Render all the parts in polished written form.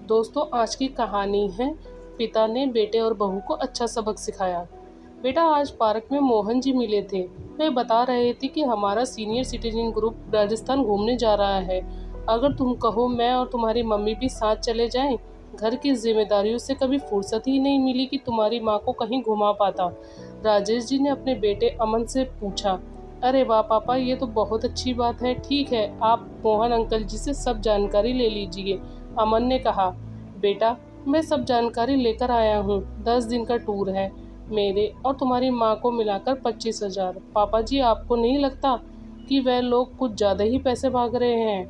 दोस्तों, आज की कहानी है पिता ने बेटे और बहू को अच्छा सबक सिखाया। बेटा, आज पार्क में मोहन जी मिले थे। वे बता रहे थे कि हमारा सीनियर सिटीजन ग्रुप राजस्थान घूमने जा रहा है। अगर तुम कहो, मैं और तुम्हारी मम्मी भी साथ चले जाएं। घर की जिम्मेदारियों से कभी फुर्सत ही नहीं मिली कि तुम्हारी माँ को कहीं घुमा पाता। राजेश जी ने अपने बेटे अमन से पूछा। अरे वाह पापा, ये तो बहुत अच्छी बात है। ठीक है, आप मोहन अंकल जी से सब जानकारी ले लीजिए। अमन ने कहा। बेटा, मैं सब जानकारी लेकर आया हूँ। 10 दिन का टूर है। मेरे और तुम्हारी माँ को मिलाकर 25,000। पापा जी, आपको नहीं लगता कि वह लोग कुछ ज़्यादा ही पैसे भाग रहे हैं?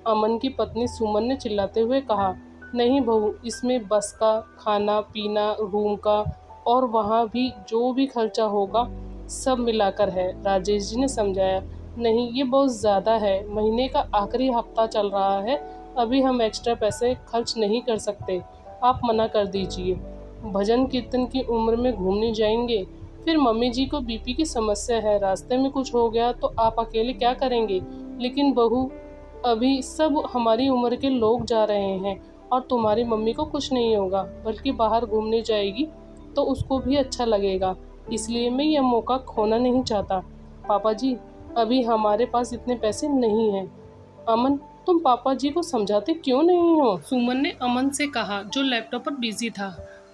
अमन की पत्नी सुमन ने चिल्लाते हुए कहा। नहीं बहू, इसमें बस का, खाना पीना, रूम का और वहाँ भी जो भी खर्चा होगा सब मिलाकर है, राजेश जी ने समझाया। नहीं, ये बहुत ज़्यादा है। महीने का आखिरी हफ्ता चल रहा है। अभी हम एक्स्ट्रा पैसे खर्च नहीं कर सकते। आप मना कर दीजिए। भजन कीर्तन की उम्र में घूमने जाएंगे? फिर मम्मी जी को बीपी की समस्या है। रास्ते में कुछ हो गया तो आप अकेले क्या करेंगे? लेकिन बहू, अभी सब हमारी उम्र के लोग जा रहे हैं और तुम्हारी मम्मी को कुछ नहीं होगा, बल्कि बाहर घूमने जाएगी तो उसको भी अच्छा लगेगा। इसलिए मैं यह मौका खोना नहीं चाहता। पापा जी, अभी हमारे पास इतने पैसे नहीं हैं। अमन, तुम पापा जी को समझाते क्यों नहीं हो? सुमन ने अमन से कहा, जो लैपटॉप पर बिजी था।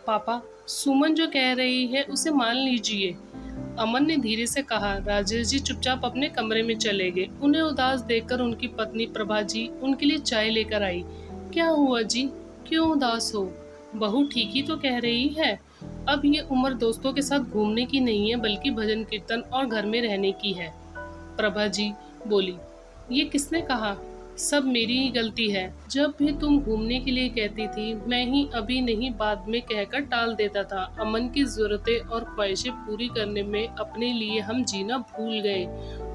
पापा, सुमन जो कह रही है उसे मान लीजिए, अमन ने धीरे से कहा। राजेश जी चुपचाप अपने कमरे में चले गए। उन्हें उदास देखकर उनकी पत्नी प्रभा जी उनके लिए चाय लेकर आई। क्या हुआ जी, क्यों उदास हो? बहू ठीक ही तो कह रही है। अब ये उम्र दोस्तों के साथ घूमने की नहीं है, बल्कि भजन कीर्तन और घर में रहने की है। प्रभा जी बोली। ये किसने कहा? सब मेरी ही गलती है। जब भी तुम घूमने के लिए कहती थी, मैं ही अभी नहीं बाद में कहकर टाल देता था। अमन की जरूरतें और ख्वाहिशें पूरी करने में अपने लिए हम जीना भूल गए,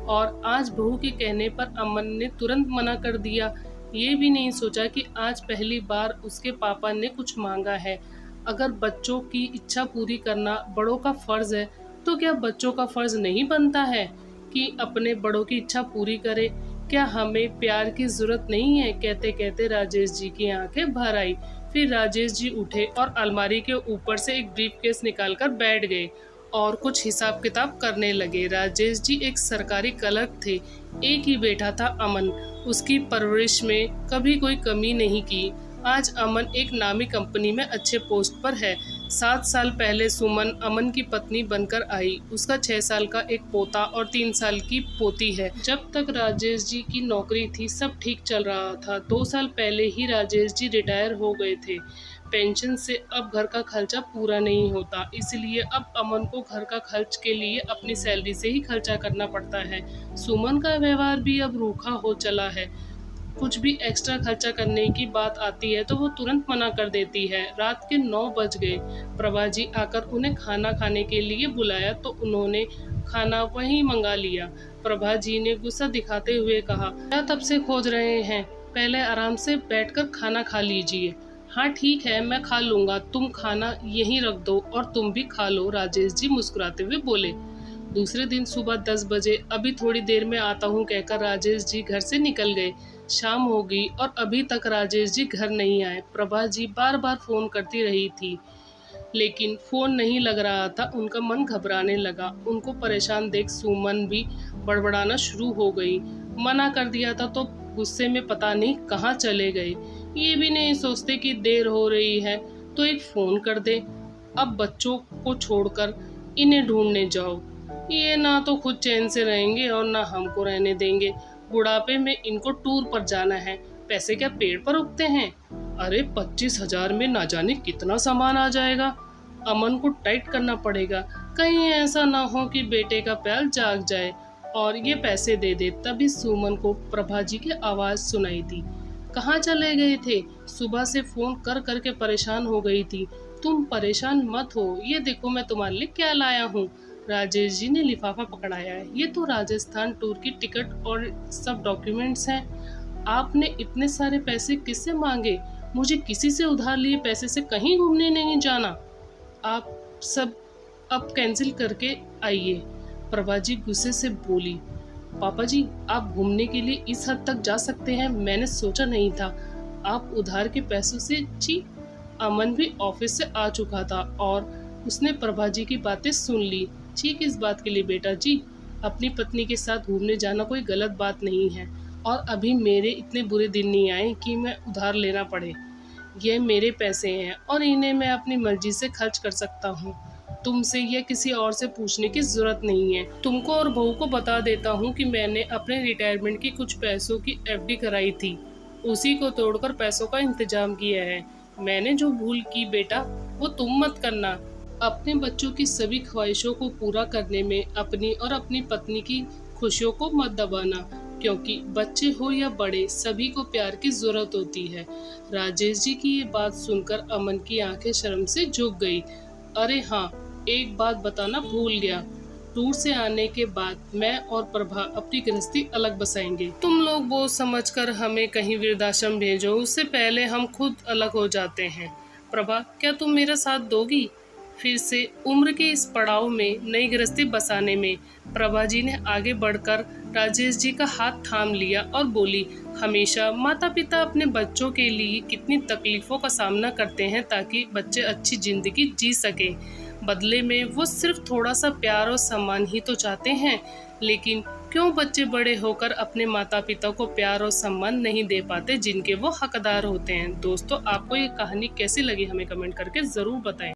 और आज बहू के कहने पर अमन ने तुरंत मना कर दिया। ये भी नहीं सोचा कि आज पहली बार उसके पापा ने कुछ मांगा है। अगर बच्चों की इच्छा पूरी करना बड़ों का फर्ज है, तो क्या बच्चों का फर्ज नहीं बनता है कि अपने बड़ों की इच्छा पूरी करे? क्या हमें प्यार की जरूरत नहीं है? कहते कहते राजेश जी की आंखें भर आई। फिर राजेश जी उठे और अलमारी के ऊपर से एक ब्रीफकेस निकालकर बैठ गए और कुछ हिसाब किताब करने लगे। राजेश जी एक सरकारी क्लर्क थे। एक ही बेटा था अमन। उसकी परवरिश में कभी कोई कमी नहीं की। आज अमन एक नामी कंपनी में अच्छे पोस्ट पर है। 7 साल पहले सुमन अमन की पत्नी बनकर आई। उसका 6 साल का एक पोता और 3 साल की पोती है। जब तक राजेश जी की नौकरी थी, सब ठीक चल रहा था। 2 साल पहले ही राजेश जी रिटायर हो गए थे। पेंशन से अब घर का खर्चा पूरा नहीं होता, इसलिए अब अमन को घर का खर्च के लिए अपनी सैलरी से ही खर्चा करना पड़ता है। सुमन का व्यवहार भी अब रूखा हो चला है। कुछ भी एक्स्ट्रा खर्चा करने की बात आती है तो वो तुरंत मना कर देती है। रात के 9 बज गए। प्रभा जी आकर उन्हें खाना खाने के लिए बुलाया तो उन्होंने खाना वहीं मंगा लिया। प्रभा जी ने गुस्सा दिखाते हुए कहा, क्या तब से खोज रहे हैं? पहले आराम से बैठकर खाना खा लीजिए। हाँ ठीक है, मैं खा लूंगा। तुम खाना यहीं रख दो और तुम भी खा लो, राजेश जी मुस्कुराते हुए बोले। दूसरे दिन सुबह 10 बजे अभी थोड़ी देर में आता हूँ कहकर राजेश जी घर से निकल गए। शाम हो गई और अभी तक राजेश जी घर नहीं आए। प्रभा जी बार बार फोन करती रही थी, लेकिन फोन नहीं लग रहा था। उनका मन घबराने लगा। उनको परेशान देख सुमन भी बड़बड़ाना शुरू हो गई। मना कर दिया था तो गुस्से में पता नहीं कहाँ चले गए। ये भी नहीं सोचते कि देर हो रही है तो एक फोन कर दे। अब बच्चों को छोड़कर इन्हें ढूंढने जाओ। ये ना तो खुद चैन से रहेंगे और ना हमको रहने देंगे। बुढ़ापे में इनको टूर पर जाना है। पैसे क्या पेड़ पर उगते हैं? अरे 25,000 में ना जाने कितना सामान आ जाएगा। अमन को टाइट करना पड़ेगा, कहीं ऐसा ना हो कि बेटे का प्यार जाग जाए और ये पैसे दे दे। तभी सुमन को प्रभा जी की आवाज़ सुनाई दी। कहाँ चले गए थे? सुबह से फ़ोन कर कर के परेशान हो गई थी। तुम परेशान मत हो, ये देखो मैं तुम्हारे लिए क्या लाया हूँ। राजेश जी ने लिफाफा पकड़ाया है। ये तो राजस्थान टूर की टिकट और सब डॉक्यूमेंट्स हैं। आपने इतने सारे पैसे किससे मांगे? मुझे किसी से उधार लिए पैसे से कहीं घूमने नहीं जाना। आप सब अब कैंसिल करके आइए, प्रभा जी गुस्से से बोली। पापा जी, आप घूमने के लिए इस हद तक जा सकते हैं, मैंने सोचा नहीं था। आप उधार के पैसों से जी। अमन भी ऑफिस से आ चुका था और उसने प्रभा जी की बातें सुन ली। जी किस बात के लिए बेटा जी? अपनी पत्नी के साथ घूमने जाना कोई गलत बात नहीं है और अभी मेरे इतने बुरे दिन नहीं आए कि मैं उधार लेना पड़े। ये मेरे पैसे हैं और इन्हें मैं अपनी मर्जी से खर्च कर सकता हूँ। तुमसे या किसी और से पूछने की जरूरत नहीं है। तुमको और बहू को बता देता हूँ कि मैंने अपने रिटायरमेंट की कुछ पैसों की एफडी कराई थी, उसी को तोड़कर पैसों का इंतजाम किया है। मैंने जो भूल की बेटा वो तुम मत करना। अपने बच्चों की सभी ख्वाहिशों को पूरा करने में अपनी और अपनी पत्नी की खुशियों को मत दबाना, क्योंकि बच्चे हो या बड़े सभी को प्यार की जरूरत होती है। राजेश जी की ये बात सुनकर अमन की आंखें शर्म से झुक गई। अरे हाँ, एक बात बताना भूल गया। टूर से आने के बाद मैं और प्रभा अपनी गृहस्थी अलग बसाएंगे। तुम लोग वो समझकर हमें कहीं वृद्धाश्रम भेजो, उससे पहले हम खुद अलग हो जाते हैं। प्रभा, क्या तुम मेरा साथ दोगी? फिर से उम्र के इस पड़ाव में नई गृहस्थी बसाने में प्रभा जी ने आगे बढ़कर राजेश जी का हाथ थाम लिया और बोली, हमेशा माता पिता अपने बच्चों के लिए कितनी तकलीफों का सामना करते हैं ताकि बच्चे अच्छी जिंदगी जी सकें। बदले में वो सिर्फ थोड़ा सा प्यार और सम्मान ही तो चाहते हैं। लेकिन क्यों बच्चे बड़े होकर अपने माता पिता को प्यार और सम्मान नहीं दे पाते जिनके वो हकदार होते हैं। दोस्तों, आपको ये कहानी कैसी लगी हमें कमेंट करके ज़रूर बताएं।